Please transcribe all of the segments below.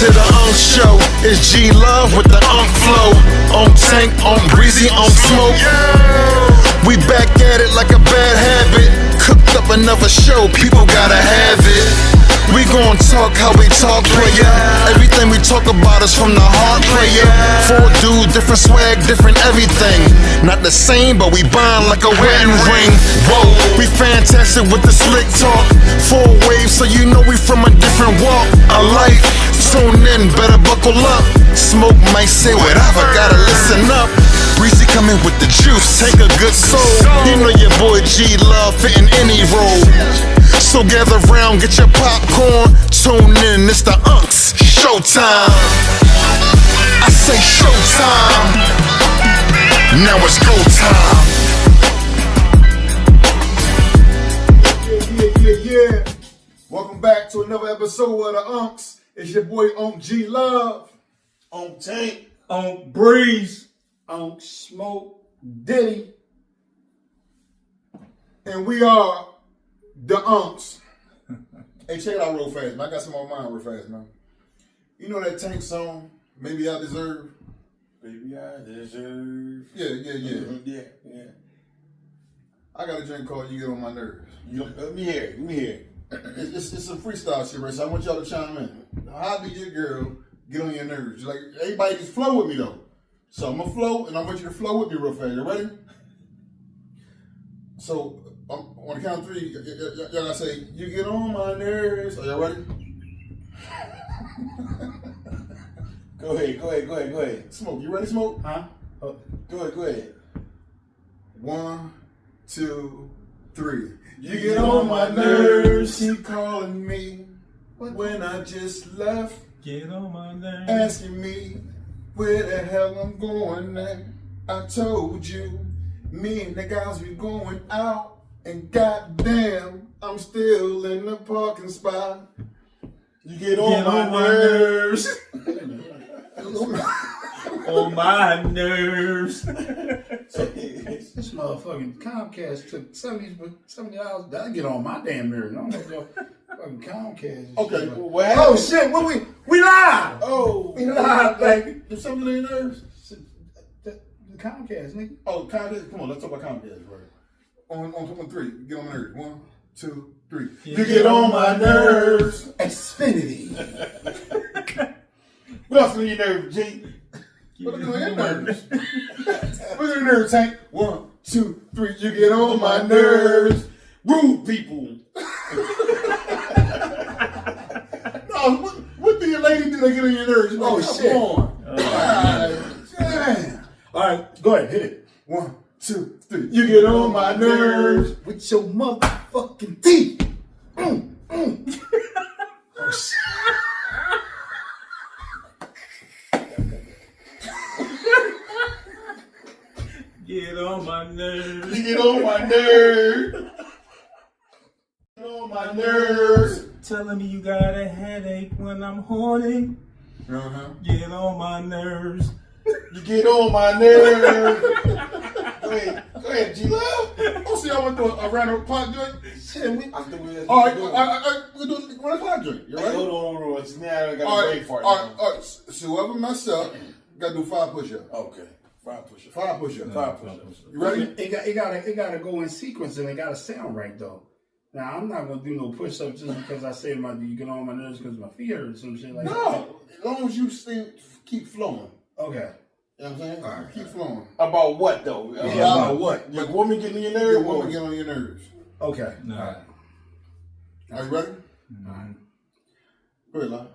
to the Unk Show. It's G Love with the Unk Flow. On Tank, on Breezy, on Smoke. We back at it like a bad habit. Cooked up another show, people gotta have it. We gon' talk how we talk, player. Everything we talk about is from the heart, player. Four dudes, different swag, different everything. Not the same, but we bond like a wedding ring. Whoa, we fantastic with the slick talk. Four waves, so you know we from a different walk of life. Tune in, better buckle up. Smoke might say whatever, gotta listen up. Breezy coming with the juice, take a good soul. You know your boy G Love fitting any role. So gather round, get your popcorn. Tune in, it's the Unks. Showtime. I say showtime. Now it's go time. Yeah. Welcome back to another episode of the Unks. It's your boy Unk G Love. On Tank. On Breeze. Unk Smoke Diddy. And we are the Unks. Hey, check it out real fast, man. I got some on mine real fast, man. You know that Tank song, Maybe I Deserve? Baby, I deserve. Yeah. I got a drink called You Get On My Nerves. Let me hear it. It's some freestyle shit, right? So I want y'all to chime in. How did your girl get on your nerves? Like, everybody just flow with me, though. So I'm going to flow, and I want you to flow with me real fast. You ready? So, on the count of three, y'all gotta say, you get on my nerves. Are y'all ready? Go ahead. Smoke, you ready, Smoke? Huh? Go ahead. 1, 2, 3. You get on my nerves, keep calling me when I just left, Get on my nerves. asking me where the hell I'm going at. I told you, me and the guys we going out, and goddamn, I'm still in the parking spot. You get on my nerves. On my nerves. This motherfucking Comcast took $70. I get on my damn nerves. I don't know if your fucking Comcast. Okay. Well, what happened? Oh shit, we live! Oh. We live, baby. There's something in your nerves? The Comcast, nigga. Oh, Comcast. Come on, let's talk about Comcast, right? On three. Get on my nerves. 1, 2, 3. You get on my nerves. Xfinity. What else on your nerves, G? What are your nerves? What's your nerves, Tank? 1, 2, 3. You get on my nerves. Rude people. No, what do your lady do to get on your nerves? Oh, Come shit. on. Damn. All right, go ahead. Hit it. 1, 2, 3. You get on my nerves. With your motherfucking teeth. Oh, shit. Get on my nerves. You get on my nerves. Get on my nerves. Telling me you got a headache when I'm horny. Get on my nerves. You get on my nerves. Go ahead, G Love. Oh, see, I went through a random pot joint. Shit, All right, we're doing one o'clock joint. You ready? Hold on. Now I got All to right, wait for it. all right. So whoever mess up, gotta do 5 push-ups. Okay. 5 push-ups. 5 push-ups. 5 push-ups. You ready? It gotta go in sequence and it gotta sound right though. Now I'm not gonna do no push-ups just because I say you get on my nerves because my feet hurt or some shit like that. No, as long as you keep flowing. Okay. You know what I'm saying? All right, keep flowing. About what though? Yeah, about what? Your woman getting on your Your nerves? woman get on your nerves. Okay. No. All right. Are you ready? All right. Go ahead, Lyle.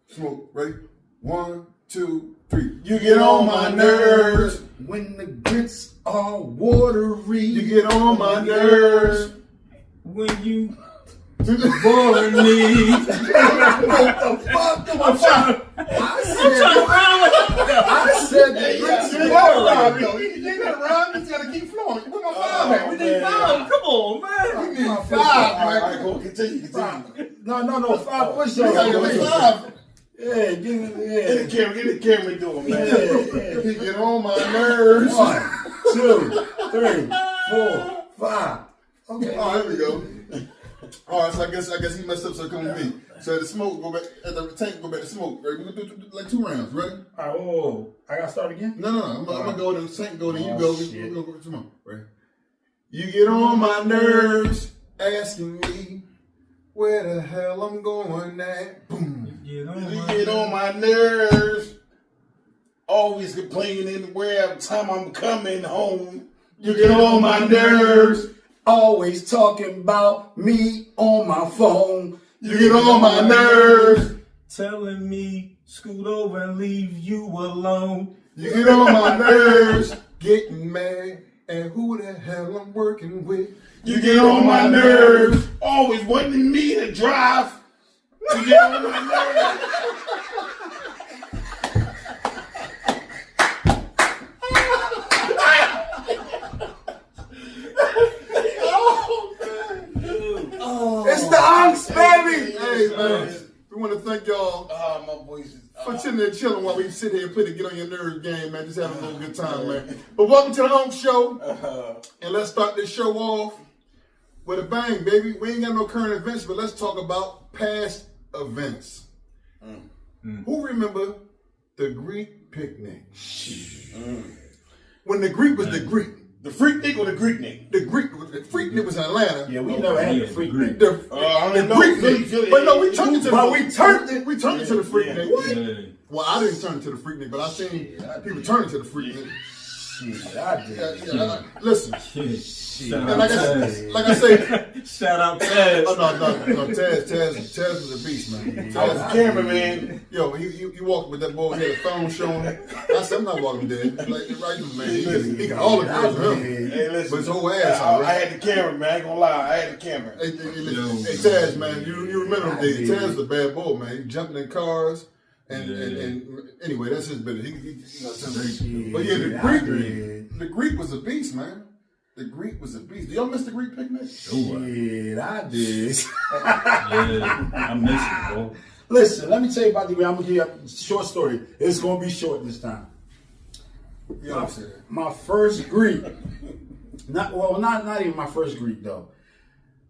Smoke. Ready? 1, 2, 3. You get on my nerves. When the grits are watery. You get on my nerves. When you Boy, me. What the fuck? I'm trying to rhyme with I said that. You gotta rhyme. You gotta rhyme. You gotta keep flowing. Where my 5 at? We need 5. Come on, man. We need 5, All man. right, go continue. No, 5 push-ups. You gotta give me 5. Yeah, give me, yeah. Get the camera doing, man. Yeah. You get on my nerves. 1, 2, 3, 4, 5. Okay. Oh, here we go. All right, so I guess he messed up, so come with me. So the smoke go back, the tank go back to smoke. Right? We're gonna do like 2 rounds. Ready? All right, whoa. I gotta start again? No. I'm gonna go to the tank, go, then you Oh, go. shit. We're gonna go. Come on, right? You get on my nerves, asking me where the hell I'm going at. Boom. You get on my nerves. Always complaining where time I'm coming home. You get on my nerves. Always talking about me on my phone. You get on my nerves. Telling me scoot over and leave you alone. You get on my nerves, getting mad, and who the hell I'm working with. You get on my nerves. Always wanting me to drive. You get on my nerves. It's the Unks, baby. Hey, man, we want to thank y'all My voice is. for sitting there chilling while we sit here and play the Get On Your Nerves game, man. Just having a little good time, man. But welcome to the Home Show. And let's start this show off with a bang, baby. We ain't got no current events, but let's talk about past events. Who remember the Greek picnic? When the Greek was the Greek. The Freaknik or the Greeknik? The Freaknik was in Atlanta. Yeah, we never had the freak. I don't know. Freaknik. But no, we turned it to But the we turned it. We turned it to the Freaknik. Yeah. Well, I didn't turn it to the Freaknik, but I seen people turn it to the Freaknik. Shit, I did. Yeah, listen, Shit. and like I say, Shout out Taz. oh no, Taz was a beast, man. I was a cameraman. Yo, he walked with that boy, he had a phone showing. I said, I'm not walking dead. Like, right, man. He got all the girls with him. Hey, listen. But his whole ass, I right? had the camera, man. I ain't gonna lie. I had the camera. Hey, Taz, man, you remember them days. Taz was a bad boy, man. He jumping in cars. And anyway, that's his business. But yeah, the Greek was a beast, man. The Greek was a beast. Do y'all miss the Greek picnic? Shit, I did. Yeah, I miss it, bro. Listen, let me tell you about the I'm gonna give you a short story. It's gonna be short this time. Yeah, My first Greek. Not even my first Greek though.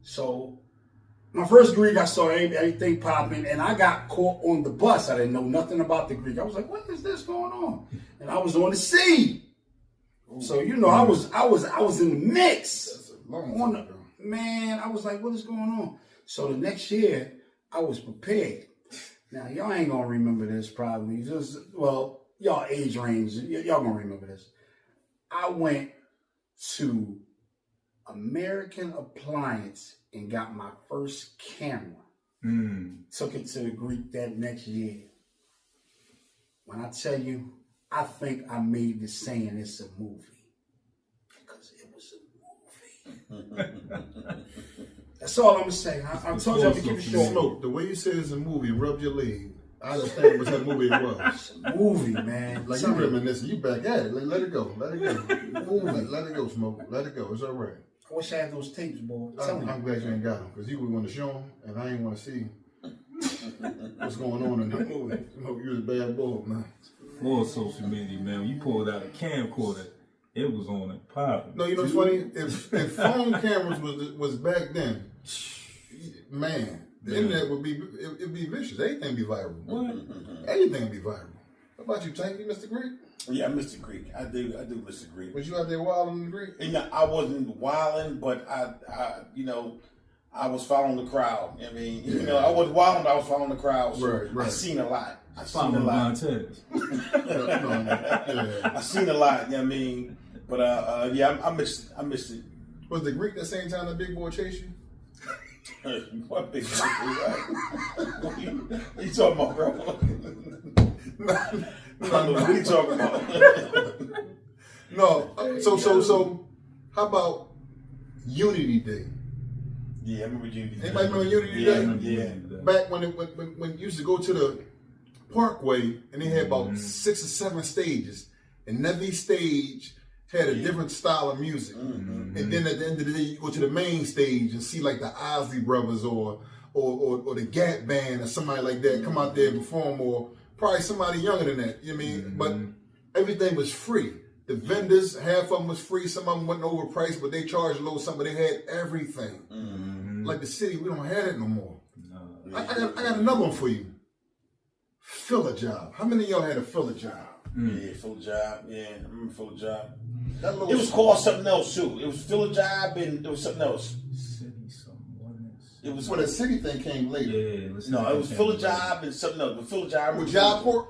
So my first Greek, I saw everything popping, and I got caught on the bus. I didn't know nothing about the Greek. I was like, "What is this going on?" And I was on the sea. So you know, I was in the mix. That's a long time ago. Man, I was like, "What is going on?" So the next year, I was prepared. Now y'all ain't gonna remember this probably. Y'all age range, y'all gonna remember this. I went to American Appliance and got my first camera. Took it to the Greek that next year. When I tell you, I think I made the saying it's a movie. Because it was a movie. That's all I'm going to say. I told y'all to keep it short. Smoke, the way you said it's a movie, rub your leg. I understand what that movie it was. It's a movie, man. Like you reminiscing, you back at it. Let it go. Let it go. Let it go, Smoke. Let it go. It's all right. I wish I had those tapes, boy. I'm glad you ain't got them, because you would want to show them, and I ain't want to see what's going on in that movie. Smoke, you was a bad boy, man. For social media, man, when you pulled out a camcorder, it was on and popping. No, you know what's funny? If phone cameras was back then, man, the internet would be it'd be vicious. Everything be viral. What? Anything be viral. How about you, Tank? You Mr. Greek? Yeah, I miss the Greek. I do miss the Greek. Was you out there wilding in the Greek? And I wasn't wilding, but I I was following the crowd. I mean, I wasn't wilding, but I was following the crowd. So Right. I seen a lot. I seen a Following lot. Montez. Yeah. I seen a lot. You know what I mean? But yeah, I missed it. Was the Greek that same time that big boy chased you? What big shit, right? What you talking about, bro? What are you talking about? No. So how about Unity Day? Yeah, I remember Unity. Anybody remember Unity Yeah, Day? I remember Yeah. Back when you used to go to the Parkway and they had about 6 or 7 stages, and every stage had a different style of music. And then at the end of the day, you go to the main stage and see like the Isley Brothers or the Gap Band or somebody like that come out there and perform, or probably somebody younger than that. You know what I mean? But everything was free. The vendors, half of them was free. Some of them wasn't overpriced, but they charged a little something. They had everything. like the city, we don't have that no more. No. I got another one for you. Fill a job. How many of y'all had a fill a job? Yeah, fill a job. Yeah, I remember fill a job. That little It was called something else too. It was fill a job and there was something else. City something. It was Well, the city thing came later. Yeah, listen. no, it was fill a job and something else. But fill a job. With Job Corps?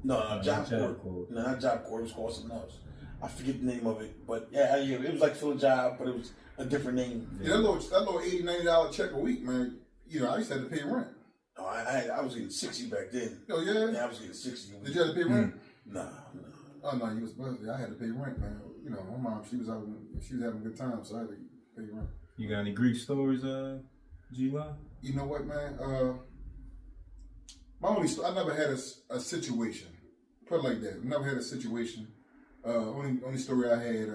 No, Job Job Corps. Corps. No, not Job Corps. It was called something else. I forget the name of it, but yeah, it was like fill a job, but it was a different name. Yeah, that little $80, $90 check a week, man. You know, I used to have to pay rent. Oh, I was getting 60 back then. Oh, yeah? Yeah, I was getting 60. Did you have to pay rent? No. Oh, no, you was busted. I had to pay rent, man. You know, my mom, she was having a good time, so I had to pay rent. You got any Greek stories, G-Line? You know what, man? I never had a situation. Put it like that. I never had a situation. Only story I had,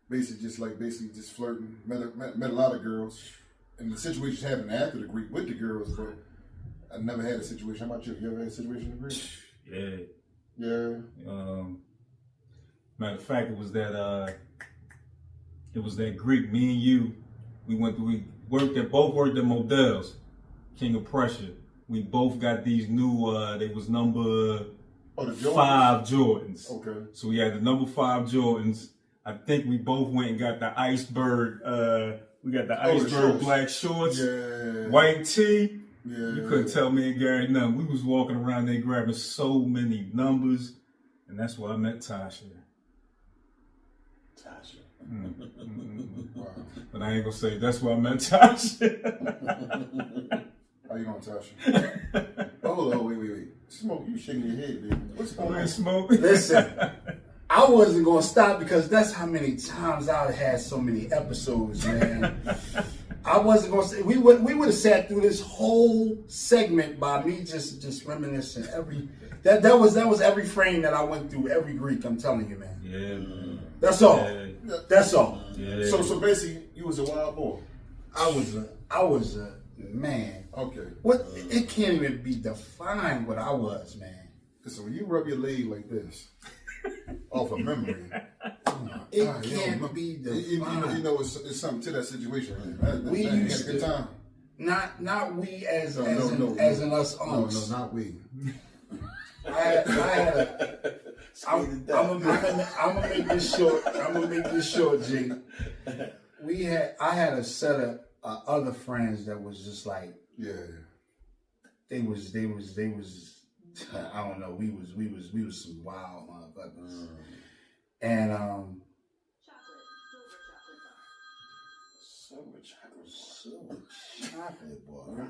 basically just flirting. Met a lot of girls, and the situation happened after the Greek with the girls, but I never had a situation. How about you? You ever had a situation in Greek? Yeah. Yeah. Matter of fact, it was that Greek. Me and you, we both worked at Models, King of Pressure. We both got these new. They was number Oh, the Jordans? 5 Jordans. Okay. So we had the number 5 Jordans. I think we both went and got the Iceberg. We got the the Iceberg shorts. black shorts, Yeah. white tee. Yeah. You couldn't tell me and Gary nothing. We was walking around there grabbing so many numbers, and that's where I met Tasha. Wow. But I ain't gonna say that's where I met Tasha. How you doing, Tasha? Oh, wait. Smoke, you shaking your head, baby. What's going on? Smoke. Listen, I wasn't gonna stop because that's how many times I had so many episodes, man. I wasn't gonna say we would have sat through this whole segment by me just reminiscing that was every frame that I went through, every Greek. I'm telling you, man. Yeah, man. That's all. Yeah. That's all. Yeah. So basically, you was a wild boy. I was a man. Okay. What it can't even be defined what I was, man. So when you rub your leg like this, off of memory, It can't be defined. you know, it's something to that situation. Man. We Man, used had a good to- time. Not we as No, as in us No, unks. not we. I had a I'm gonna make this short. I'm gonna make this short, G. I had a set of other friends that was just like Yeah. they was I don't know. We was some wild motherfuckers. And silver chocolate boy.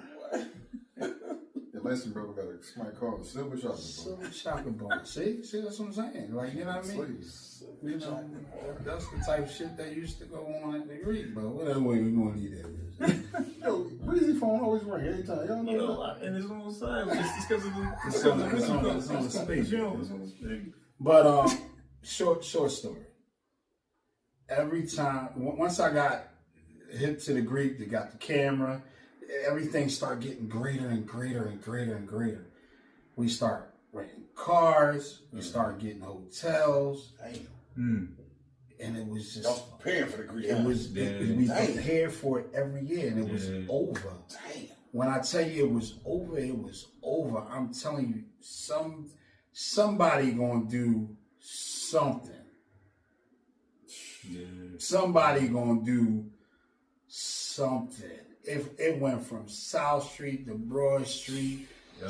The Lansing brother got a smart call, the silver chocolate. Silver chocolate bar. See, that's what I'm saying. Like, you know what I mean? You know, that's the type of shit that used to go on at the Greek, but whatever way we gonna leave that. Yo, Breezy phone always ring every time. Y'all know that? And it's on the side. It's because of the. It's on the space. It's on the space. But short story. Every time, once I got hip to the Greek, they got the camera, everything started getting greater and greater and greater and greater. We start renting cars, we start getting hotels, and it was just. Y'all preparing for the Greek. We prepared for it every year, and it was over. Damn. When I tell you it was over, it was over. I'm telling you, somebody gonna do something. Yeah. Somebody gonna do something. If it went from South Street to Broad Street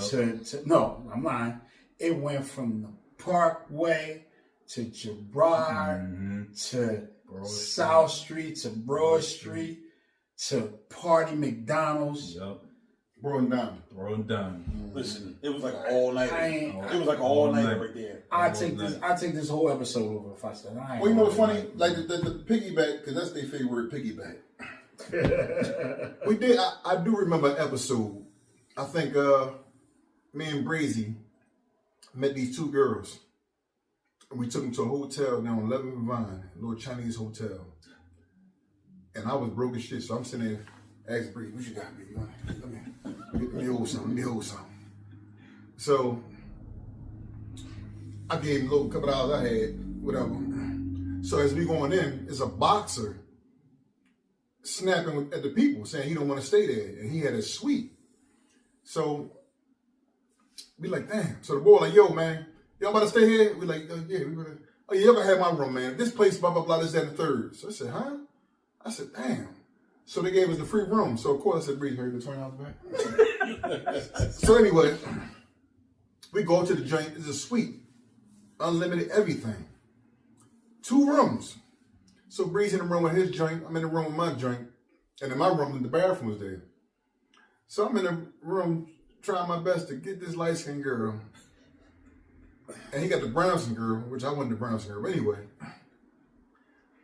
to no, I'm lying. It went from the Parkway to Girard to South Street to Broad Street to Party McDonald's. Yep. Bro and down. Throwing down. Listen, it was like all night. I It ain't- was like all night right there. I take this whole episode over if I said I ain't. Well, you know what's funny? Like the piggyback, because that's their favorite word, piggyback. We did. I do remember an episode. I think me and Breezy met these two girls. And we took them to a hotel down on 11th and Vine, a little Chinese hotel. And I was broke as shit, so I'm sitting there, asking Breezy, what you got, baby? Let me hold something. So I gave him a little couple dollars I had, whatever. So as we going in, it's a boxer snapping at the people, saying he don't want to stay there, and he had a suite. So we like, damn. So the boy like, yo, man, y'all about to stay here? We like, yeah, we better. Oh yeah, y'all gonna have my room, man. This place, blah blah blah, this, that, and the third. So I said, huh? I said, damn. So they gave us the free room. So of course I said, Breeze, maybe turn out the back. So anyway, we go to the joint. It's a suite, unlimited everything. 2 rooms. So Breeze in the room with his joint. I'm in the room with my joint, and in my room, the bathroom was there. So I'm in the room trying my best to get this light skinned girl, and he got the brown skin girl, which I wasn't the brown skin girl. But anyway,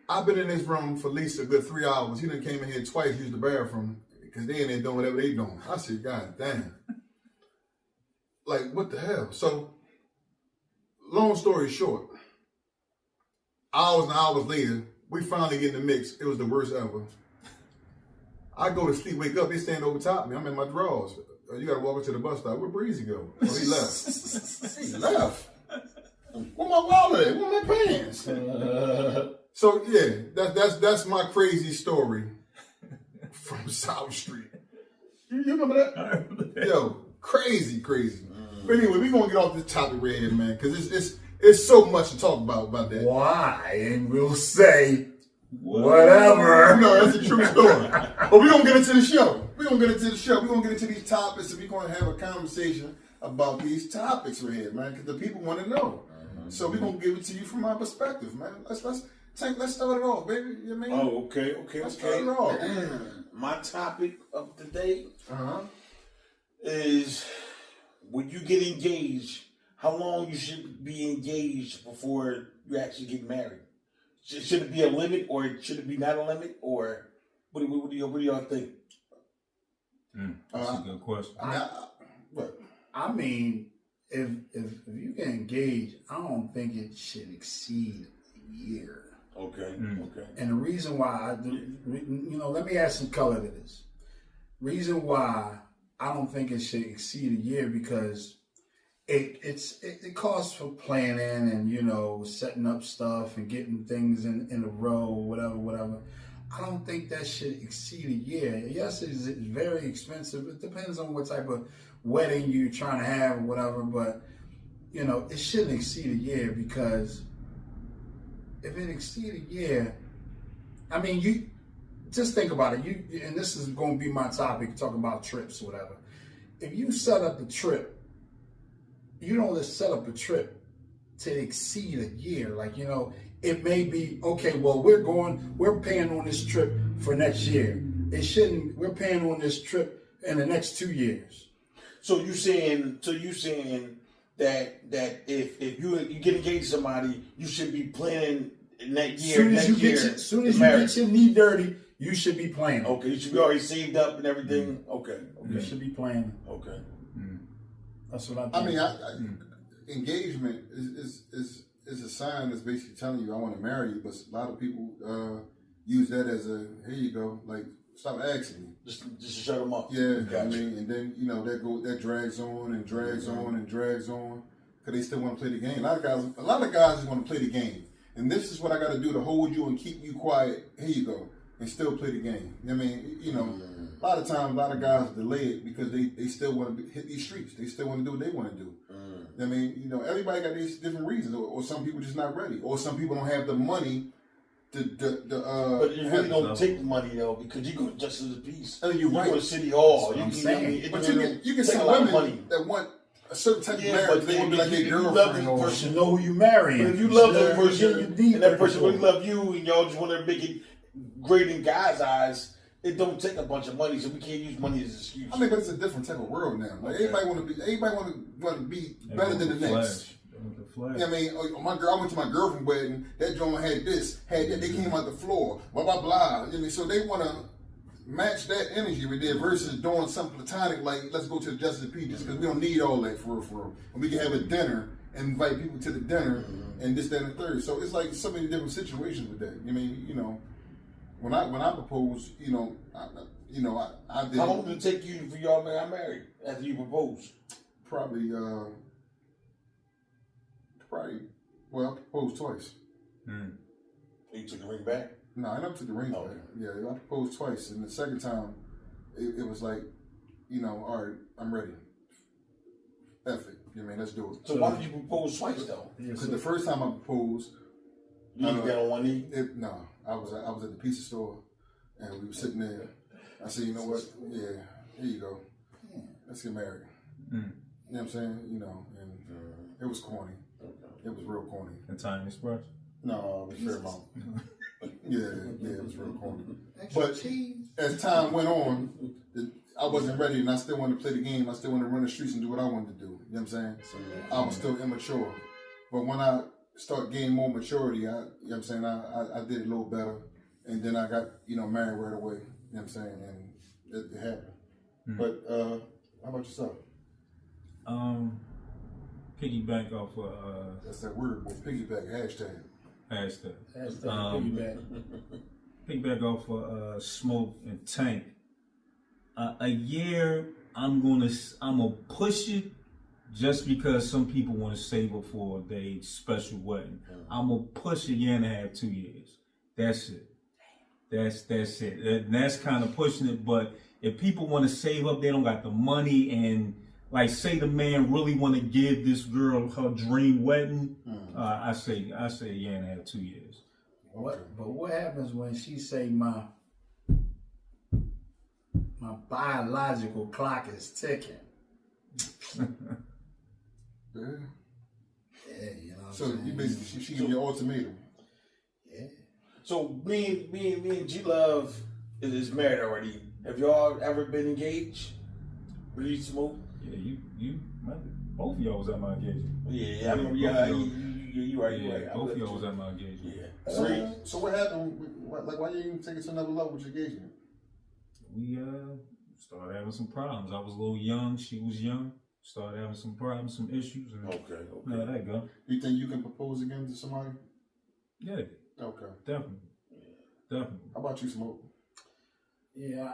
I've been in this room for at least a good 3 hours. He done came in here twice, used the bathroom, because they in there doing whatever they doing. I said, God damn. Like, what the hell? So, long story short, hours and hours later, we finally get in the mix. It was the worst ever. I go to sleep, wake up, they stand over top of me. I'm in my drawers. You gotta walk into the bus stop. Where Breezy go? Oh, he left. He left. Where my wallet at? Where my pants? So yeah, that's my crazy story from South Street. You remember that? I remember that. Yo, crazy. But anyway, we gonna get off this topic right here, man, because it's so much to talk about that. Why? And we'll say whatever. No, that's a true story. But we're gonna get into the show. We're gonna get into these topics, and we're gonna have a conversation about these topics right here, man, because the people want to know. So we're gonna give it to you from my perspective, man. Let's start it off, baby. You know what I mean? Oh, okay. Let's start it off. My topic of the day Uh-huh. is when you get engaged, how long you should be engaged before you actually get married? Should it be a limit, or should it be not a limit, or what do y'all think? That's a good question. I mean, if you get engaged, I don't think it should exceed a year. Okay. And the reason why, let me add some color to this. Reason why I don't think it should exceed a year, because it costs for planning and setting up stuff and getting things in a row, whatever. I don't think that should exceed a year. Yes, it's very expensive. It depends on what type of wedding you're trying to have or whatever, but it shouldn't exceed a year, because if it exceed a year, I mean, you just think about it. And this is going to be my topic, talking about trips or whatever. If you set up the trip, you don't just set up a trip to exceed a year. Like, it may be, okay, well, we're paying on this trip for next year. We're paying on this trip in the next 2 years. So you saying that if you get engaged to somebody, you should be planning that year. As soon as you get your knee dirty, you should be planning. Okay, you should be already saved up and everything. Okay. You should be planning. Okay. That's what I think. I mean, engagement is a sign that's basically telling you I want to marry you, but a lot of people use that as a here you go, like stop asking me. Just to shut them up. Yeah, Gotcha. I mean, and then that drags on and drags on and drags on because they still want to play the game. A lot of guys just want to play the game, and this is what I got to do to hold you and keep you quiet. Here you go, and still play the game. I mean, a lot of times, a lot of guys delay it because they still want to hit these streets. They still want to do what they want to do. I mean, everybody got these different reasons, or some people just not ready, or some people don't have the money but it really don't take money though, because you go to Justice of the Peace. You're you right. go to City Hall. That's what I'm saying. But you can see a lot of money. women that want a certain type of Yeah, marriage. but They want to be like if their you love girlfriend. this Or, person, You know who you marrying. But if you love that You person need and that person for really sure. love you, and y'all just want to make it great in guys' eyes, it don't take a bunch of money, so we can't use money as an excuse. I mean, but it's a different type of world now. Like everybody want to be better than the next. I mean, I went to my girlfriend's wedding. That joint had this, had that. They came out the floor, blah blah blah. I mean, so they want to match that energy right there versus doing something platonic like let's go to the Justice of Peace because we don't need all that for real. And we can have a dinner and invite people to the dinner and this, that, and the third. So it's like so many different situations with that. I mean, when I proposed, I did. How long did it take you for y'all to get married after you proposed? Probably, well, I proposed twice. You took the ring back? No, I never took the ring Oh. back. Yeah, I proposed twice, and the second time, it was like, all right, I'm ready. F it. You know what I mean? Let's do it. So why did you propose twice though? Because the first time I proposed, You didn't get on one knee. I was at the pizza store, and we were sitting there. I said, you know what? Yeah, here you go. Let's get married. You know what I'm saying? And it was corny. It was real corny. And Time Express. No, it was Fairmount. yeah, it was real corny. Extra But cheese. as time went on, I wasn't ready, and I still wanted to play the game. I still wanted to run the streets and do what I wanted to do. You know what I'm saying? I was still immature. But when I start gaining more maturity, you know what I'm saying, I did it a little better. And then I got, married right away. You know what I'm saying? And it happened. But how about yourself? Piggyback off of That's that word, boy. Piggyback, hashtag. hashtag. That's the piggyback. Piggyback off of Smoke and Tank. A year, I'm gonna push it just because some people want to save it for their special wedding. I'm gonna push a year and a half, 2 years. That's it. That's it. And that's kind of pushing it. But if people want to save up, they don't got the money, and like say the man really want to give this girl her dream wedding, I say a year and a half, 2 years. But what happens when she say my biological clock is ticking? Yeah. Yeah, you know what So I'm saying? you basically, she give you an ultimatum. Yeah. So me and G Love is married already. Have y'all ever been engaged? Really smoke? Yeah, you, both of y'all was at my engagement. Yeah, I remember. both Yeah, of y'all. you right. You Yeah, right. both of y'all was at my engagement. Yeah. So what happened? Why you didn't take it to another level with your engagement? We started having some problems. I was a little young, she was young. Started having some problems, some issues, and Okay. no, that go. You think you can propose again to somebody? Yeah, Okay. definitely. Definitely. How about you, Smoke? Yeah,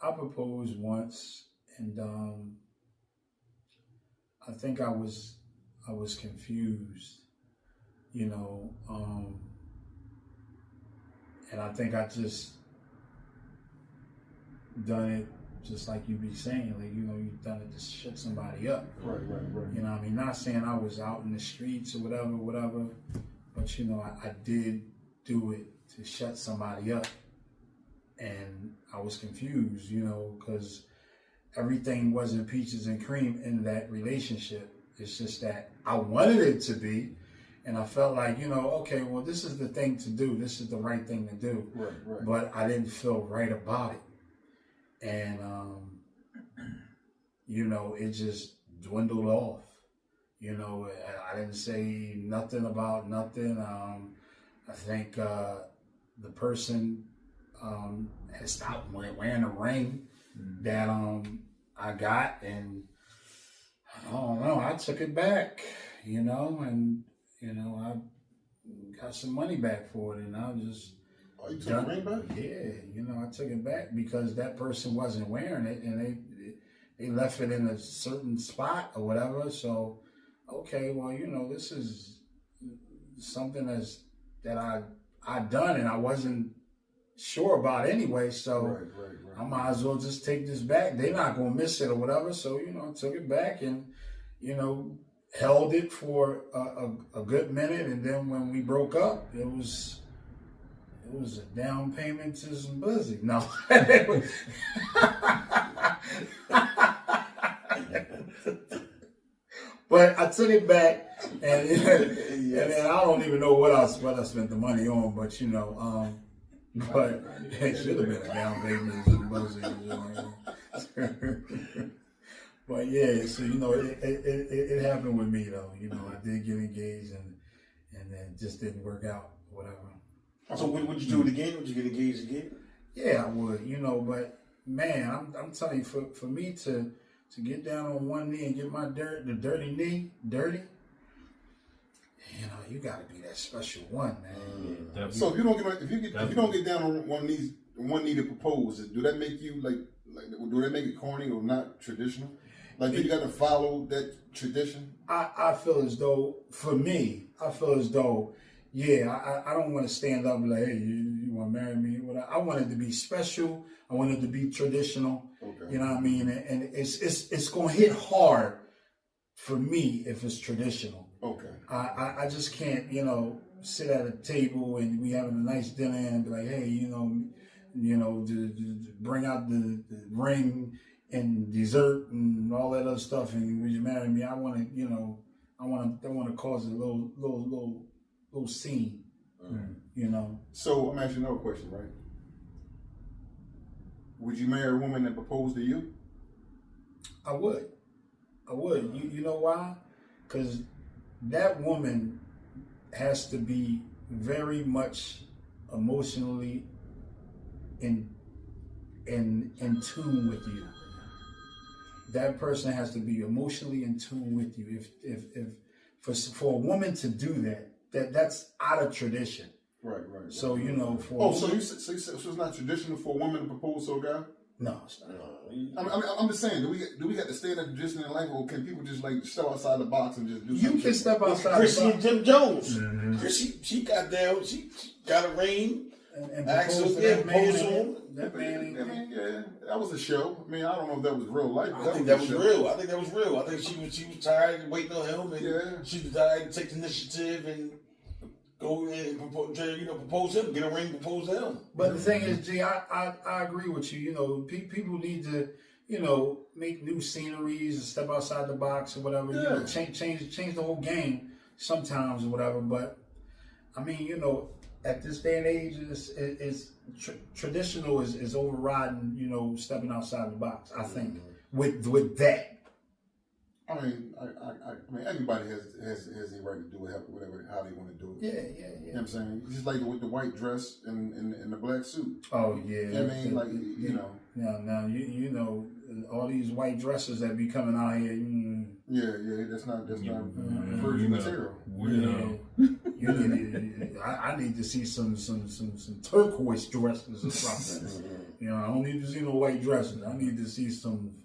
I proposed once, and I think I was confused, and I think I just done it just like you be saying, like you've done it to shut somebody up. Right. You know what I mean? Not saying I was out in the streets or whatever, but I did do it to shut somebody up. And I was confused, because everything wasn't peaches and cream in that relationship. It's just that I wanted it to be, and I felt like, okay, well, this is the thing to do. This is the right thing to do. Right. But I didn't feel right about it. And, it just dwindled off. I didn't say nothing about nothing. I think the person had stopped wearing a ring that I got, and I don't know, I took it back, and I got some money back for it, and I was just Oh, you took the ring back? Yeah, I took it back because that person wasn't wearing it, and they left it in a certain spot or whatever. So, okay, well, this is something that I done and I wasn't sure about anyway. So Right. I might as well just take this back. They're not gonna miss it or whatever. So I took it back and held it for a good minute, and then when we broke up, it was a down payment to some pussy. No. But I took it back, and then I don't even know what I spent the money on, but but it should have been a down payment to some pussy. But yeah, so it happened with me though. I did get engaged, and then it just didn't work out. Whatever. So would you do it again? Would you get engaged again? Yeah, I would, but man, I'm telling you, for me to get down on one knee and get my the dirty knee, you gotta be that special one, man. Definitely. So if you don't get down on one knee to propose, do that make you like do that make it corny or not traditional? Like you got to follow that tradition? I feel as though, for me, yeah, I don't want to stand up and like, hey, you want to marry me? I want it to be special. I want it to be traditional. Okay. You know what I mean? And it's going to hit hard for me if it's traditional. Okay. I just can't, sit at a table and we having a nice dinner and be like, hey, bring out the ring and dessert and all that other stuff, and would you marry me? I want to, I want to cause a little scene, So I'm asking another question, right? Would you marry a woman that proposed to you? I would. You know why? Because that woman has to be very much emotionally in tune with you. That person has to be emotionally in tune with you. If for a woman to do that's out of tradition. Right. So So it's not traditional for a woman to propose to a guy? no, it's not. I'm just saying. Do we got to stay in that tradition in life, or can people just like step outside the box and just do? You something can step outside Chrissy the and box Jim Jones. Mm-hmm. Chrissy, she got down. She got a ring. and Axel, propose to yeah, that man. propose to him. That man. I mean, yeah, that was a show. I mean, I don't know if that was real life. I But think that a was show. real. I think that was real. I think she was tired of waiting on him, and Yeah. she decided to take the initiative and go and propose him, get a ring, propose to him. But the thing is, G, I agree with you. People need to, make new sceneries and step outside the box or whatever. Yeah. Change the whole game sometimes or whatever. But I mean, at this day and age, it's traditional is overriding. Stepping outside the box. I think with that. I mean, I mean, everybody has the right to do whatever how they want to do it. Yeah. You know what I'm saying? Just like with the white dress and the black suit. Oh yeah. You know what I mean? Like, Now all these white dresses that be coming out here. Yeah, that's not Mm-hmm. virgin material. You need. I need to see some turquoise dresses or something. I don't need to see no white dresses. I need to see some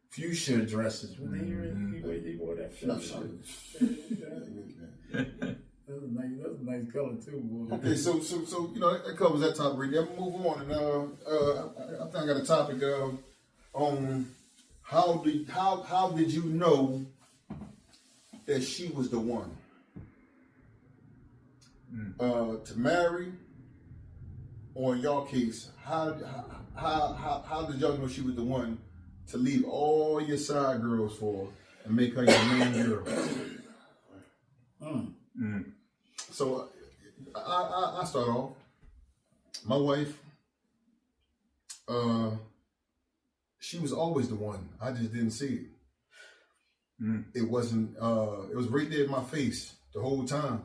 fuchsia dresses. But they wore that fuchsia. That's a nice color too, boy. Okay, so that covers that topic right there. I'm gonna move on, and I think I got a topic on how did you know that she was the one to marry, or in your case, how did y'all know she was the one to leave all your side girls for and make her your main girl? So I start off. My wife, she was always the one. I just didn't see it. It wasn't. It was right there in my face the whole time.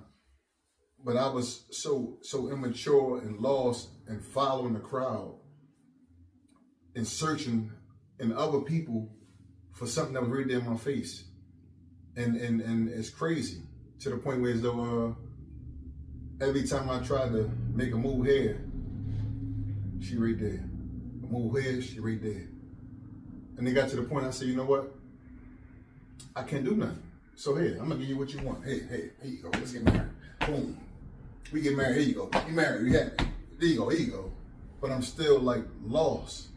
But I was so immature and lost and following the crowd and searching in other people for something that was right there in my face, and it's crazy to the point where as though every time I tried to make a move here, she right there. A move here, she right there. And it got to the point I said, you know what? I can't do nothing. So here, I'm gonna give you what you want. Hey, here you go. Let's get married. Boom. We get married. Here you go. You married. We happy. There you go. But I'm still like lost.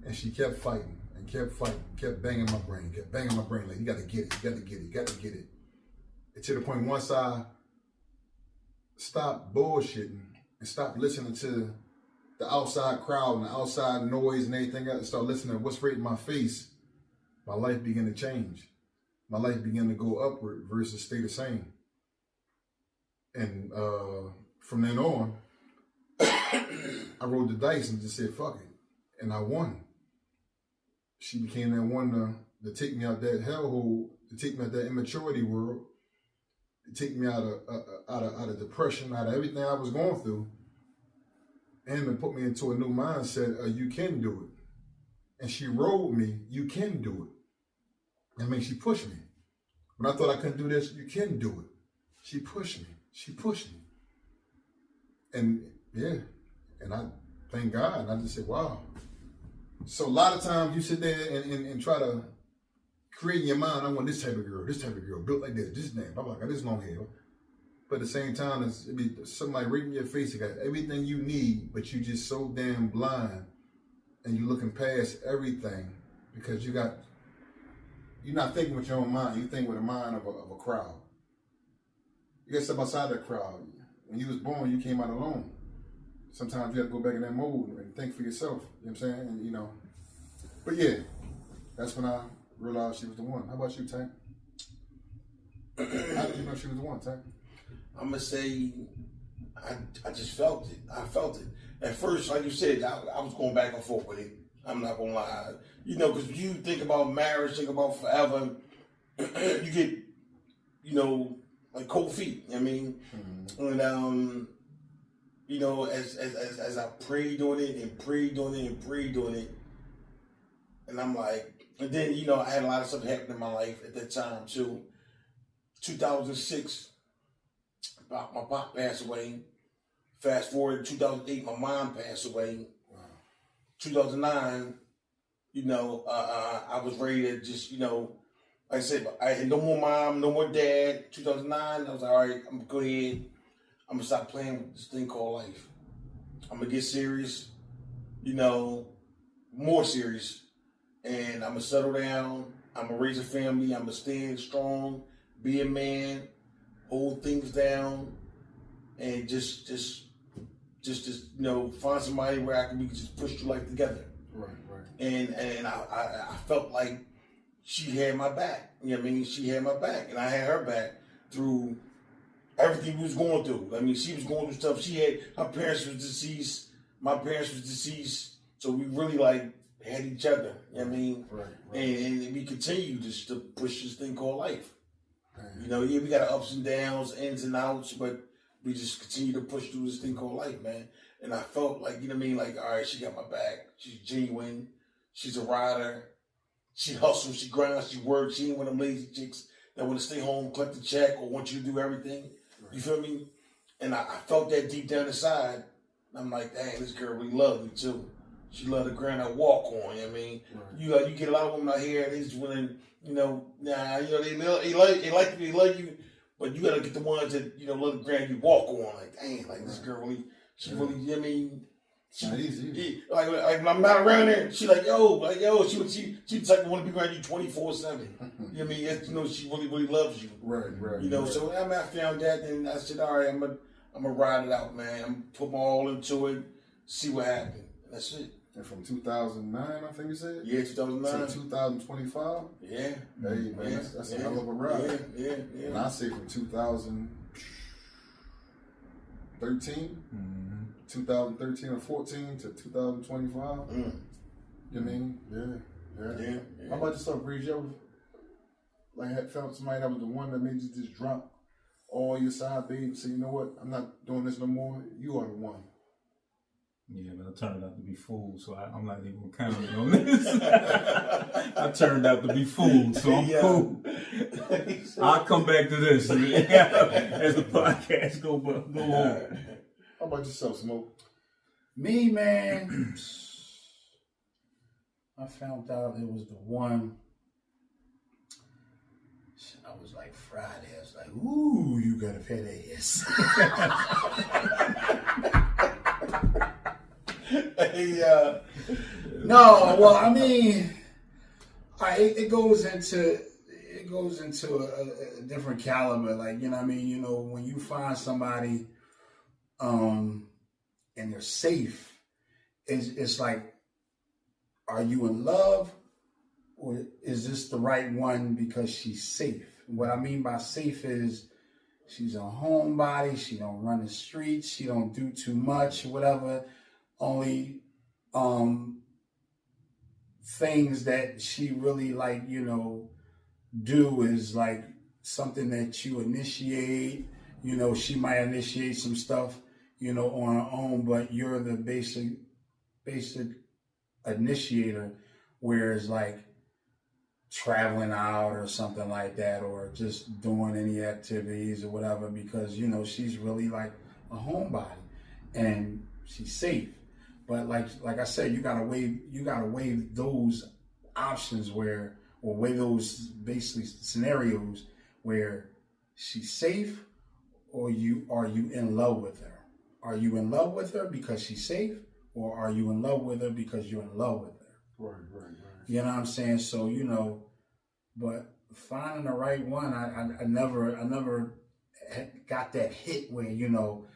And she kept fighting and kept fighting, kept banging my brain, like, you gotta get it. And to the point once I stopped bullshitting and stopped listening to the outside crowd and the outside noise and everything else, and start listening to what's right in my face, my life began to change. My life began to go upward versus stay the same. And from then on, I rolled the dice and just said, fuck it. And I won. She became that one to take me out that hellhole, to take me out that immaturity world, to take me out of depression, out of everything I was going through, and to put me into a new mindset. You can do it. And she rolled me. You can do it. I mean, she pushed me. When I thought I couldn't do this, you can do it. She pushed me. And yeah, and I thank God. And I just said, wow. So a lot of times you sit there and try to create in your mind, I want this type of girl, built like this name, blah, blah, got this long hair. But at the same time, it'd be somebody right in your face. You got everything you need, but you just so damn blind, and you're looking past everything because you're not thinking with your own mind. You think with the mind of a crowd. You got to step outside that crowd. When you was born, you came out alone. Sometimes you have to go back in that mode and think for yourself. You know what I'm saying? And, you know. But yeah, that's when I realized she was the one. How about you, Tank? How did you know she was the one, Tank? I'm gonna say, I just felt it. I felt it. At first, like you said, I was going back and forth with it. I'm not gonna lie. You know, because you think about marriage, think about forever, you get, you know, like cold feet. You know what I mean? Mm-hmm. And you know, as I prayed on it and prayed on it and prayed on it, and I'm like, and then, you know, I had a lot of stuff happen in my life at that time too. 2006, my pop passed away. Fast forward to 2008, my mom passed away. Wow. 2009, you know, I was ready to just, you know, like I said, I had no more mom, no more dad. 2009, I was like, all right, I'm gonna go ahead. I'm gonna stop playing with this thing called life. I'm gonna get serious, you know, more serious. And I'm gonna settle down. I'm gonna raise a family. I'm gonna stand strong, be a man, hold things down, and just you know, find somebody where I can just push through life together. Right. And I felt like she had my back. You know what I mean? She had my back, and I had her back through everything we was going through. I mean, she was going through stuff. Her parents was deceased. My parents was deceased. So we really like had each other. You know what I mean? Right. And we continue just to push this thing called life. You know, yeah, we got our ups and downs, ins and outs, but we just continue to push through this thing called life, man. And I felt like, you know what I mean? Like, all right, she got my back. She's genuine. She's a rider. She hustles. She grinds. She works. She ain't one of them lazy chicks that want to stay home, collect the check, or want you to do everything. Right. You feel me? And I felt that deep down inside. I'm like, dang, this girl really loves me too. She love the ground I walk on. You know what I mean? Right. You get a lot of women out here. They just want to, you know, they like you, but you gotta get the ones that, you know, love the ground you walk on. Like, dang, like this girl really, she really. You know what I mean? Like when I'm not around there, she like, yo, she the type of want to be around you 24/7. You know what I mean? You know, she really loves you. Right. You know, so when I found that, then I said, all right, I'm gonna ride it out, man. I'm gonna put my all into it, see what happens. That's it. And from 2009, I think you said? Yeah, 2009. To 2025? Yeah. Hey, man, that's a hell of a ride. Yeah. And I say from 2013, 2013 or 14 to 2025. You know what I mean? Yeah. How about yourself, Breeze? You ever had found somebody that was the one that made you just drop all your side babe and say, you know what, I'm not doing this no more. You are the one. Yeah, but I turned out to be fooled, so I'm not even counting on this. I turned out to be fooled, so I'm cool. I'll come back to this as the podcast go on. How about yourself, Smoke? Me, man, I found out it was the one. I was like Friday. I was like, ooh, you got a fat ass. No, well, I mean, it goes into a different caliber. Like, you know what I mean? You know, when you find somebody and they're safe, it's like, are you in love, or is this the right one because she's safe? What I mean by safe is she's a homebody, she don't run the streets, she don't do too much, whatever. Only things that she really like, you know, do is like something that you initiate. You know, she might initiate some stuff, you know, on her own, but you're the basic initiator, whereas like traveling out or something like that, or just doing any activities or whatever, because, you know, she's really like a homebody and she's safe. But like I said, you gotta weigh those options or weigh those basically scenarios where she's safe or are you in love with her? Are you in love with her because she's safe, or are you in love with her because you're in love with her? Right. You know what I'm saying? So, you know, but finding the right one, I never got that hit where, you know,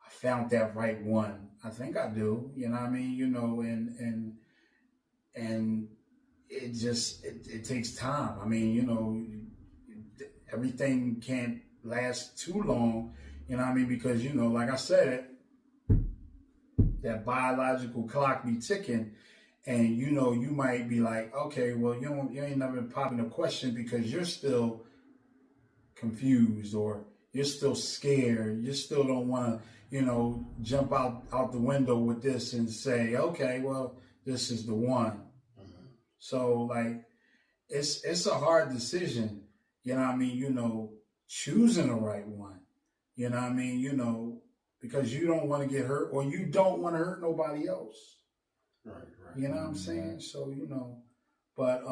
I found that right one. I think I do, you know what I mean? You know, and it just, it takes time. I mean, you know, everything can't last too long, you know what I mean? Because, you know, like I said, that biological clock be ticking, and, you know, you might be like, okay, well, you ain't never popping a question because you're still confused, or you're still scared. You still don't want to, you know, jump out the window with this and say, okay, well, this is the one. So, like, it's a hard decision, you know what I mean, you know, choosing the right one, you know what I mean, you know, because you don't want to get hurt, or you don't want to hurt nobody else. Right. You know what I'm saying? So, you know, but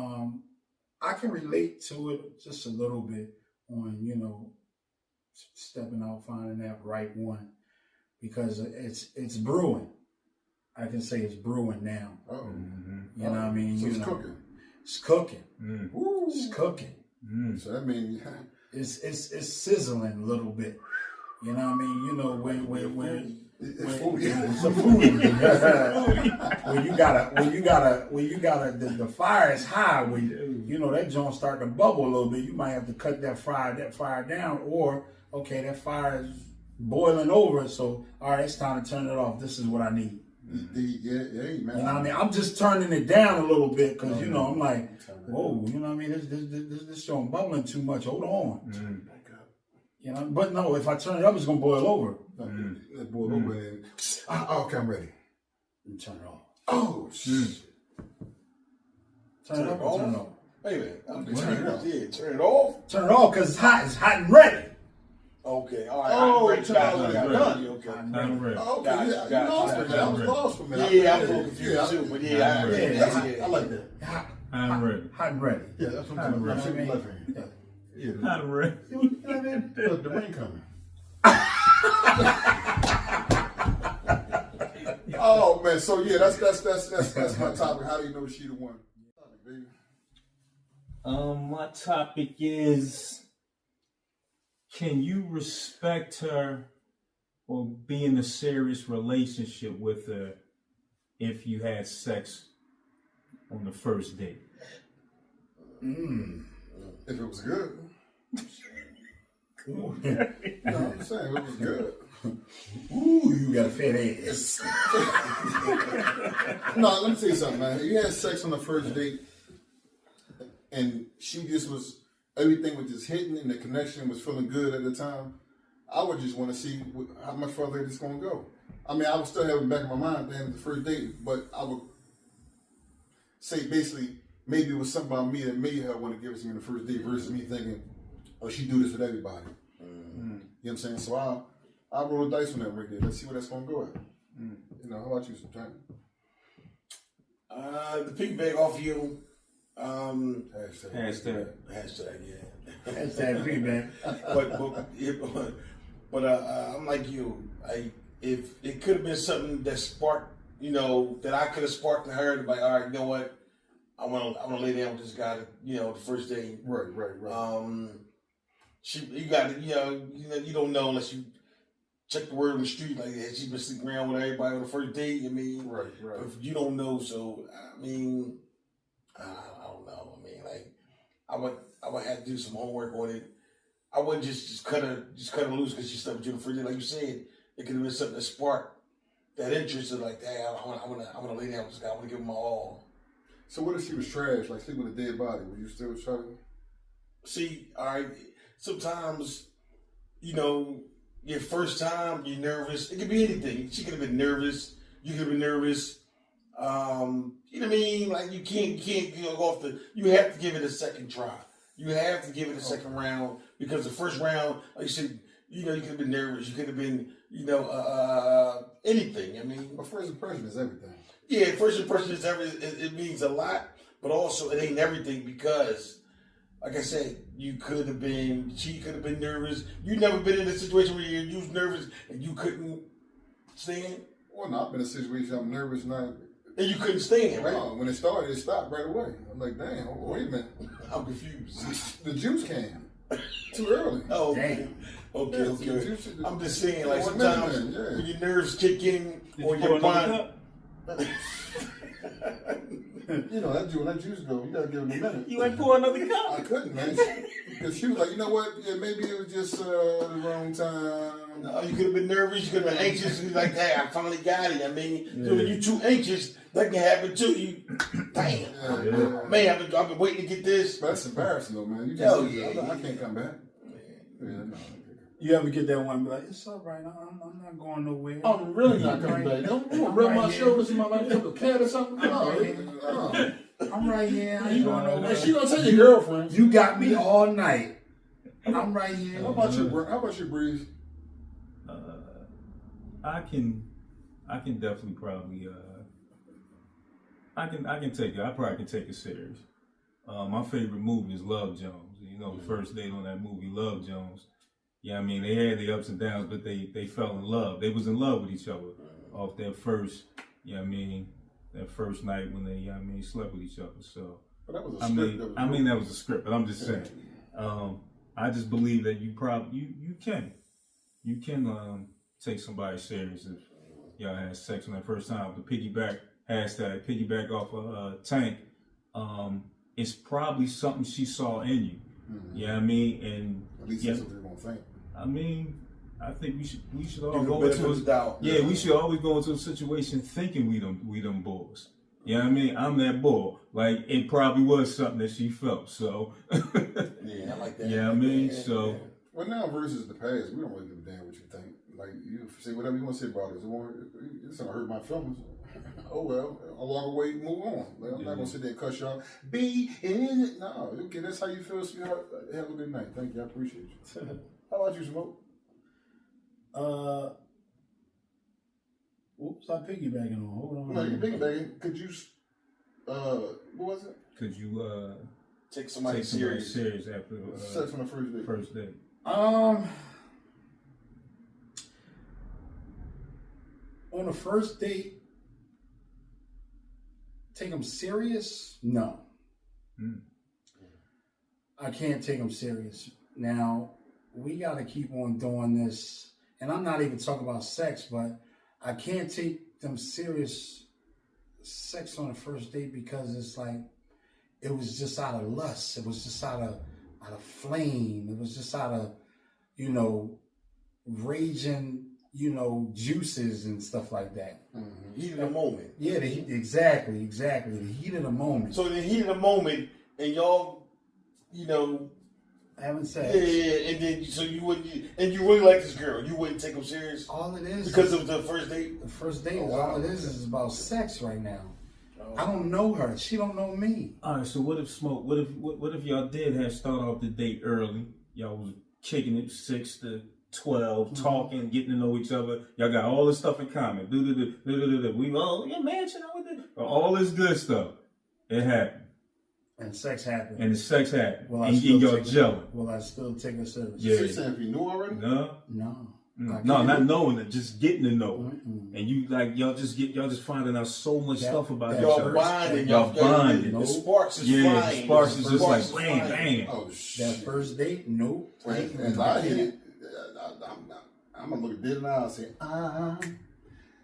I can relate to it just a little bit on, you know, stepping out, finding that right one, because it's brewing. I can say it's brewing now. Oh. You know what I mean? So You it's know, cooking. It's cooking. Woo. It's cooking. So that means It's sizzling a little bit. You know what I mean? You know, when it's food. it's a food. when you gotta the fire is high, when you know that joint start to bubble a little bit, you might have to cut that fire down, or okay, that fire is boiling over, so all right, it's time to turn it off. This is what I need. Yeah, man. You know what I mean? I'm just turning it down a little bit because, you know, I'm like, whoa, you know what I mean? This joint bubbling too much. Hold on. Back up. You know, but no, if I turn it up, it's gonna boil over. Let boil over and okay, I'm ready. And turn it off. Oh shit. Turn it up or turn it off? Wait a minute. Turn it off. Yeah, turn it off. Turn it off because it's hot. It's hot and ready. Okay, all right. Oh, I'm turn it off. done. Okay. I'm ready. Oh, okay, Gotcha, yeah, you gotcha, lost me, man. I was gotcha. lost for a minute. Yeah, I'm a little confused too, but I like that. I'm ready. Hot and ready. Yeah, that's what I'm talking about. I'm sitting left hand. Yeah, I'm ready. you know what I mean? Look, the rain coming. Oh man, so yeah, that's my topic. How do you know she the one? Baby. My topic is, can you respect her or be in a serious relationship with her if you had sex on the first date? If it was good. No, I'm saying it was good. Ooh, you got a fat ass. No, let me tell you something, man. You had sex on the first date, and she just was, everything was just hitting, and the connection was feeling good at the time. I would just want to see how much further it's going to go. I mean, I would still have it back in my mind at the end of the first date, but I would say basically maybe it was something about me that made her want to give it to me in the first date versus me thinking, oh, she do this with everybody. You know what I'm saying? So I'll roll the dice on that right there. Let's see where that's going to go at. You know, how about you, Sultan? The piggyback off you. Hashtag. Hashtag, yeah. That's that feedback. but I'm like you. If it could have been something that sparked, you know, that I could have sparked in her, to be like, all right, you know what, I want to lay down with this guy, you know, the first day. Right. You don't know unless you check the word on the street, like, has she been sleeping around with everybody on the first date? I mean, Right. if you don't know, so I mean, I don't know. I mean, like, I would have to do some homework on it. I wouldn't just cut her loose because she slept with you on the first date. Like you said, it could have been something that sparked that interest of like, hey, I want to lay down with this guy. I want to give him my all. So what if she was trash, like sleeping with a dead body? Would you still try to? See, all right, sometimes, you know, your first time, you're nervous. It could be anything. She could have been nervous. You could have been nervous. You know what I mean? Like, you can't go off you have to give it a second try. You have to give it a second round, because the first round, like you said, you know, you could have been nervous. You could have been, you know, anything. I mean, But first impression is everything. yeah, first impression is everything. It means a lot, but also it ain't everything, because like I said, she could have been nervous. You never been in a situation where you was nervous and you couldn't stand? Well, no, I've been in a situation I'm nervous now. And you couldn't stand, right? When it started, it stopped right away. I'm like, damn, wait a minute. I'm confused. The juice came too early. Oh, Damn. okay. Yeah, juice- I'm just saying, like, Yeah, sometimes yeah. when your nerves kick in Did or you pour your another mind. cup? You know, when that juice go, you gotta give it a minute. You ain't pour another I cup. couldn't, man. Because she was like, you know what? Yeah, maybe it was just the wrong time. No, you could have been nervous, you could have been anxious. You like, hey, I finally got it. I mean, so when you're too anxious, that can happen too. You, damn. Yeah. Man, I've been waiting to get this. But that's embarrassing, though, man. You Hell just, yeah. I can't come back. Yeah, no. You ever get that one and be like, it's all right, I'm not going nowhere. I'm really not coming back. Don't rub my shoulders in my like a cat or something. No. I'm right here, I ain't going And nowhere. she gonna tell your girlfriend. You got me all night. I'm right here. How about you, Breeze? I can definitely probably I can take it. I probably can take it serious. My favorite movie is Love Jones. You know, the first date on that movie, Love Jones. Yeah, I mean, they had their ups and downs, but they fell in love. They was in love with each other off their first, that first night when they, slept with each other. So, But that was a script. that was a script, but I'm just saying. I just believe that you can take somebody serious if y'all had sex on that first time. The piggyback off of Tank, it's probably something she saw in you. Mm-hmm. Yeah, I mean, and At least that's what they're gonna think. I mean, I think we should all Give go the benefit into of the doubt. yeah, we should always go into a situation thinking we them bulls. You know what I mean? I'm that bull. Like, it probably was something that she felt. So, Yeah, I like that. yeah, I mean, so Well, now versus the past, we don't really give a damn what you think. Like, you say whatever you want to say about it. It's gonna hurt my feelings. Oh well, I'll walk away, move on. Like, I'm not gonna sit there and cuss you out. Be in it. No, okay, that's how you feel, sweetheart. Have a good night. Thank you. I appreciate you. How about you, Smoke? Whoops, I piggybacking on. Hold on. No, you piggybacking. Could you? What was it? could you Take somebody take somebody serious. serious after Sex on the first date. first date? On the first date, take them serious? No. I can't take them serious. Now, we got to keep on doing this. And I'm not even talking about sex, but I can't take them serious sex on the first date because it's like, it was just out of lust. It was just out of flame. It was just out of, raging, juices and stuff like that. Heat of the moment. Yeah, exactly. The heat of the moment. So in the heat of the moment, and y'all, Having sex. yeah, and then so you wouldn't, and you really like this girl, you wouldn't take them serious All it is because of the first date. the first date. All it is about sex right now. I don't know her. She don't know me. All right, so what if Smoke? What if y'all did have start off the date early? Y'all was kicking it 6 to 12, talking, getting to know each other. Y'all got all this stuff in common. We all this good stuff. It happened, And sex happened. and the sex happened, Will I and still y'all take her- gelling. Will I still take her serious? Yeah. She's saying if you knew already. No, No. I no, can't. not knowing it, just getting to know it. And you y'all just finding out so much stuff about each Y'all other. bonding, Y'all bonding. The sparks is Yeah, flying. the sparks is The just like sparks is bam, flying. bam. Oh That shit. first date, nope. And I hit it. I'm gonna look dead in the eye and say, I'm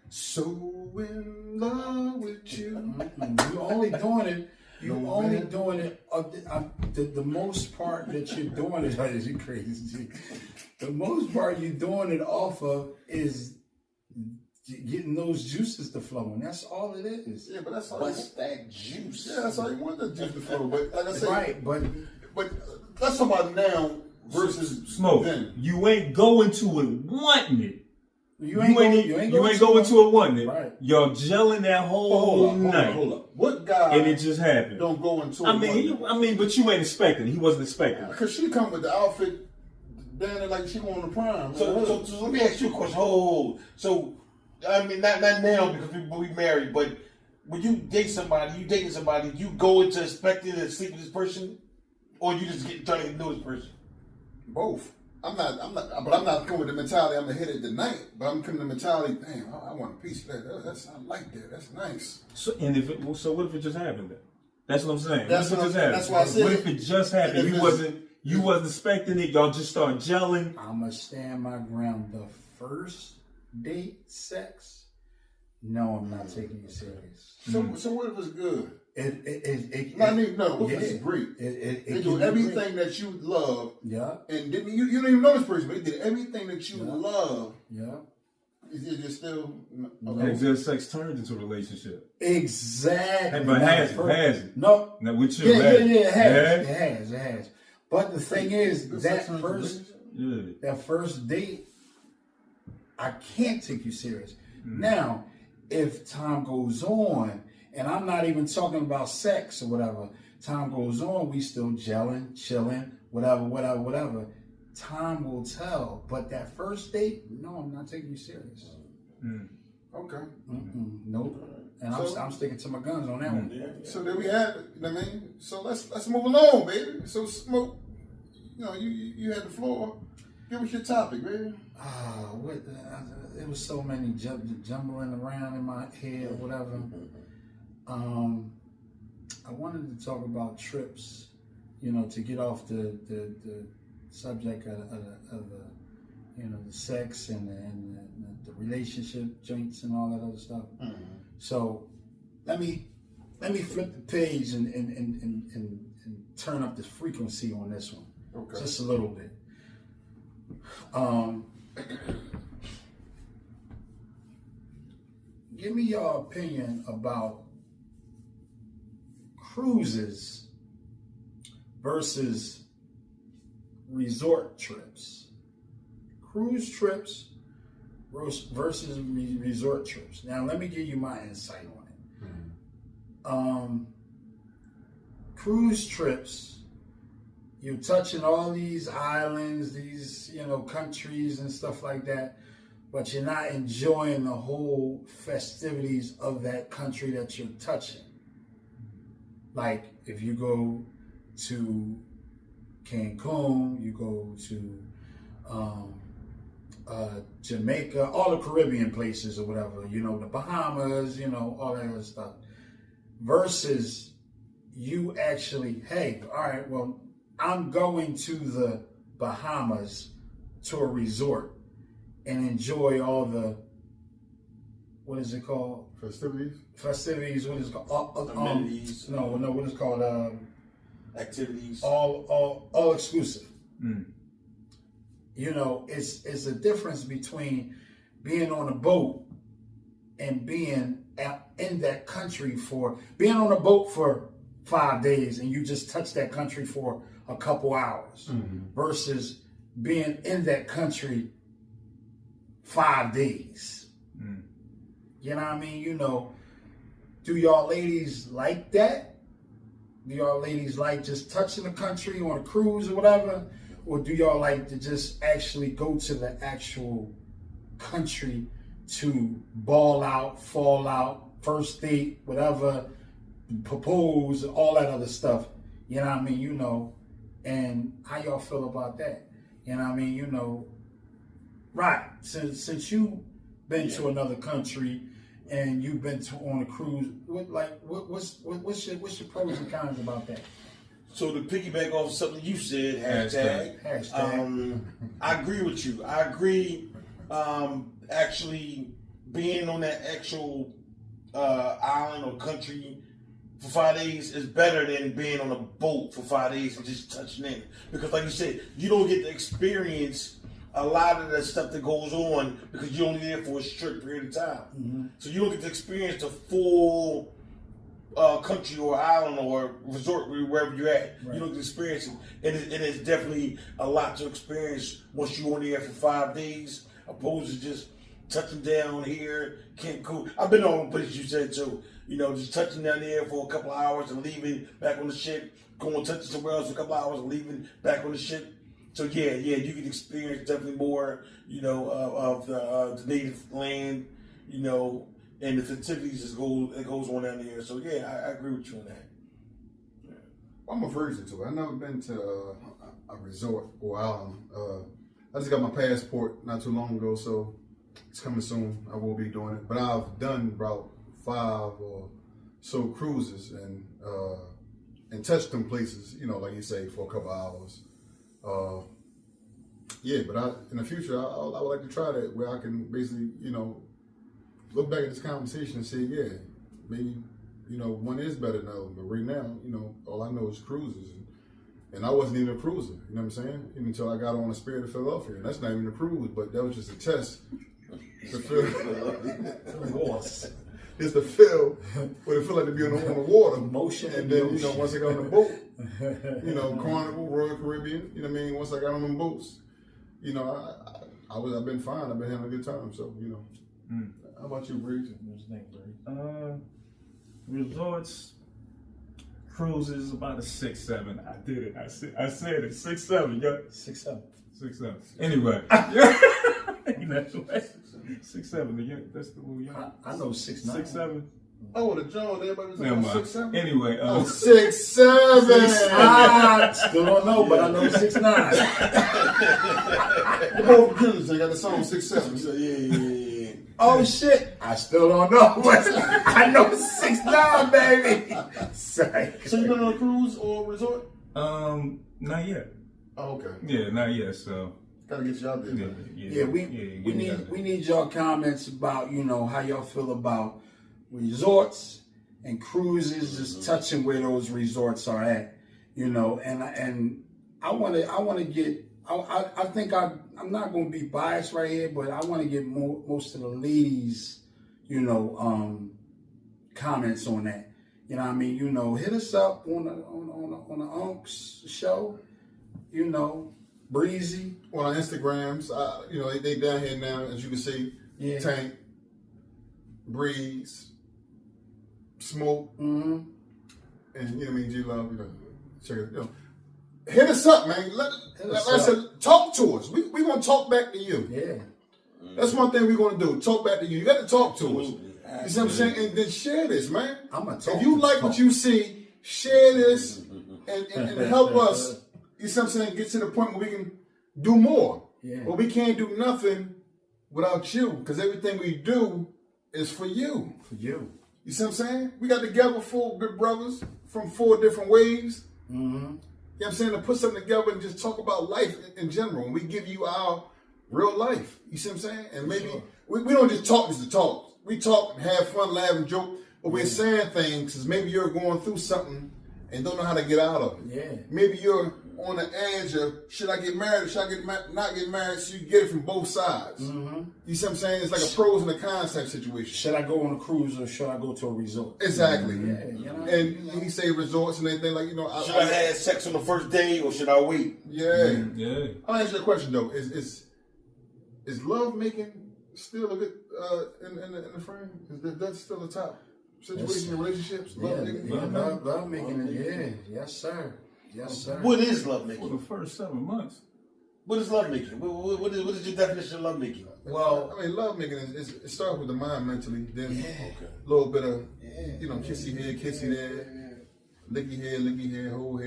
so in love with you. You only doing it. No, only man. doing it. The most part that you're doing it. Is you crazy? The most part you're doing it off of is getting those juices to flow, and that's all it is. Yeah, but that's all. What's that juice? Yeah, that's all you want that juice to flow. But like I said, Right, but But let's talk about now versus Smoke. then. You ain't going to it wanting it. you ain't going to it wanting it. Right. Y'all gelling that whole night, Hold up. What guy and it just happened. don't go into it? I mean, but you ain't expecting. He wasn't expecting. Because she come with the outfit down there like she going to prime. So let me ask you a question. So I mean, not now because we married, but when you date somebody, you go into expecting to sleep with this person? or you just trying to get to know this person? Both. I'm not, but I'm not coming with the mentality I'm gonna hit it tonight. But I'm coming to the mentality, damn, I want a piece of that. I like that. That's nice. So what if it just happened then? That's what I'm saying. That's what if it what just happened? that's why I said What if it just happened? if You wasn't expecting it. Y'all just started gelling. I'ma stand my ground. The first date sex, no, I'm not taking you serious. So what if it's good? It Not even no. What if yeah. it's great? It They can do be everything great. that you love, Yeah, and didn't you don't even know this person, but they did everything that you Yeah. love. yeah. Is it just still? And just sex turns into a relationship. Exactly. But Now, has it? first- Has it? No. Now with you, Yeah, has yeah, it has. Yeah? It has. But the thing is, Good that sex turns first Yeah. that first date, I can't take you serious. Mm. Now, if time goes on, and I'm not even talking about sex or whatever, time goes on, we still gelling, chilling, whatever. Time will tell. But that first date, no, I'm not taking you serious. Okay. Nope. And So- I'm sticking to my guns on that one. Yeah. So there we have it. You know what I mean? So let's move along, baby. So Smoke, you had the floor. Give us your topic, baby. There was so many jumbling around in my head or whatever. I wanted to talk about trips, to get off the subject of the sex and the relationship joints and all that other stuff. So let me flip the page and turn up the frequency on this one. Okay. Just a little bit. Give me your opinion about cruises versus resort trips. Cruise trips versus resort trips. Now, let me give you my insight on it. Cruise trips, you're touching all these islands, these countries and stuff like that, but you're not enjoying the whole festivities of that country that you're touching. Like if you go to Cancun, you go to Jamaica, all the Caribbean places or whatever, the Bahamas, all that other stuff, versus you actually, hey, all right, well, I'm going to the Bahamas to a resort and enjoy all the, what is it called? Festivities, what is it called? Amenities. No, what is it called? Activities. All exclusive. It's a difference between being on a boat and being in that country being on a boat for 5 days and you just touch that country for a couple hours versus being in that country 5 days. You know what I mean? Do y'all ladies like that? Do y'all ladies like just touching the country on a cruise or whatever? Or do y'all like to just actually go to the actual country to ball out, fall out, first date, whatever, propose, all that other stuff? You know what I mean? And how y'all feel about that? You know what I mean? Right. Since you've been to another country and you've been on a cruise, what's your pros and cons about that? So to piggyback off something you said, Hashtag. I agree with you. I agree. Actually, being on that actual island or country for 5 days is better than being on a boat for 5 days and just touching in. Because, like you said, you don't get to experience a lot of the stuff that goes on because you're only there for a short period of time. So you don't get to experience the full country or island or resort wherever you're at. Right. You don't get to experience it. It is definitely a lot to experience once you're only there for 5 days, opposed to just touching down here, Cancun. I've been on places you said too. Just touching down there for a couple of hours and leaving back on the ship, going touching somewhere else for a couple of hours and leaving back on the ship. So yeah, you can experience definitely more, of the native land, and the festivities that goes on down there. So yeah, I agree with you on that. I'm a virgin to it. I've never been to a resort or island. I just got my passport not too long ago, so it's coming soon. I will be doing it. But I've done about 5 or so cruises and touched them places, you know, like you say, for a couple hours. Yeah, but in the future, I would like to try that, where I can basically, you know, look back at this conversation and say, yeah, maybe, you know, one is better than the other. But right now, you know, all I know is cruises. And I wasn't even a cruiser, you know what I'm saying? Even until I got on the Spirit of Philadelphia. And that's not even a cruise, but that was just a test to feel. It's to feel what it feel like to be on the water. Motion and then, you know, once I got on the boat, you know, Carnival, Royal Caribbean, you know what I mean? Once I got on them boats, you know, I've been fine. I've been having a good time. So, you know. How about you, Breeze? Resorts, cruises, about a 6-7. I did it. I said it. 6-7. Yeah. 6'7". 6-7. Anyway. That's right. 6-7. Yeah, that's the rule. Yeah. I know 6'9". 6-7. Oh, the Jones, everybody was Never on mind. 6'7"? Anyway. 6'7". Still don't know, but I know 6'9". The whole British, they got the song 6'7". So, yeah. Oh shit! I still don't know. I know 6'9", baby. Sorry. So you been on a cruise or resort? Not yet. Oh, okay. Yeah, not yet. So. Gotta get you out there. Yeah, we need y'all comments about, you know, how y'all feel about resorts and cruises, just touching where those resorts are at, you know. And I want to get. I think I'm not going to be biased right here, but I want to get most of the ladies, you know, comments on that. You know what I mean? You know, hit us up on the Unks show. You know, Breezy. On our Instagrams, you know, they down here now, as you can see. Yeah. Tank, Breeze, Smoke, Mm-hmm. and you know what I mean, G-Love, you know, check it, you know. Hit us up, man. Like I said, talk to us. We gonna talk back to you. Yeah. That's one thing we're gonna do. Talk back to you. You got to talk to us. You see what I'm saying? And then share this, man. I'm gonna talk. If you like what you see, share this and help us. You see what I'm saying? Get to the point where we can do more. Yeah. But we can't do nothing without you, because everything we do is for you. For you. You see what I'm saying? We got together 4 good brothers from 4 different ways. Mm-hmm. You know what I'm saying? To put something together and just talk about life in general. And we give you our real life. You see what I'm saying? And maybe we don't just talk just to talk. We talk and have fun, laugh, and joke. But we're saying things because maybe you're going through something and don't know how to get out of it. Yeah. Maybe you're on the edge of, should I get married or should I not get married? So you get it from both sides. Mm-hmm. You see what I'm saying? It's like a pros and a cons type situation. Should I go on a cruise or should I go to a resort? Exactly. Yeah, you know, And he say resorts and everything, like, you know. Should I have sex on the first day or should I wait? Yeah. Yeah. I'll ask you a question though. Is love making still a good in the frame? Is that still a top situation in relationships? Love making? Love making it. Yeah. Yes, sir. Yes, sir. What is love For making? the first 7 months. What is love making? What is your definition of love making? Well, I mean, love making is it starts with the mind mentally, then a little bit of you know, kissy here, kissy there, licky here, hold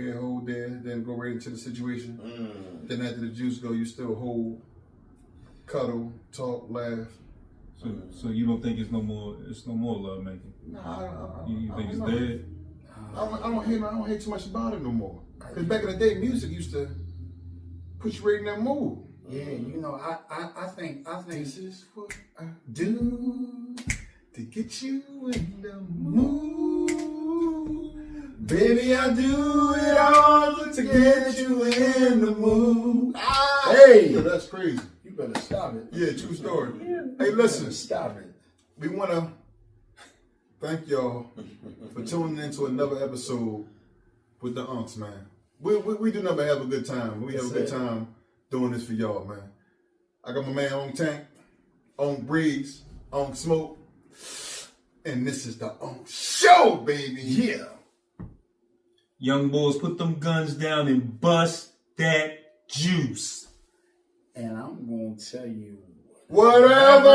there, then go right into the situation. Then after the juice go, you still hold, cuddle, talk, laugh. So you don't think it's no more love making? No, You think it's know. dead? I don't hate too much about it no more. Because back in the day, music used to put you right in that mood. Yeah, you know, I think This is what I do to get you in the mood. Baby, I do it all to get you in the mood. Hey! Yeah, that's crazy. you better stop it. Yeah, true story. Hey, listen, Stop it. we want to thank y'all for tuning in to another episode with the Unks, man. We do never have a good time. We have a good time doing this for y'all, man. I got my man on Tank, on Breeze, on Smoke, and this is the Unk Show, baby. Yeah. Young boys, put them guns down and bust that juice. And I'm going to tell you. Whatever.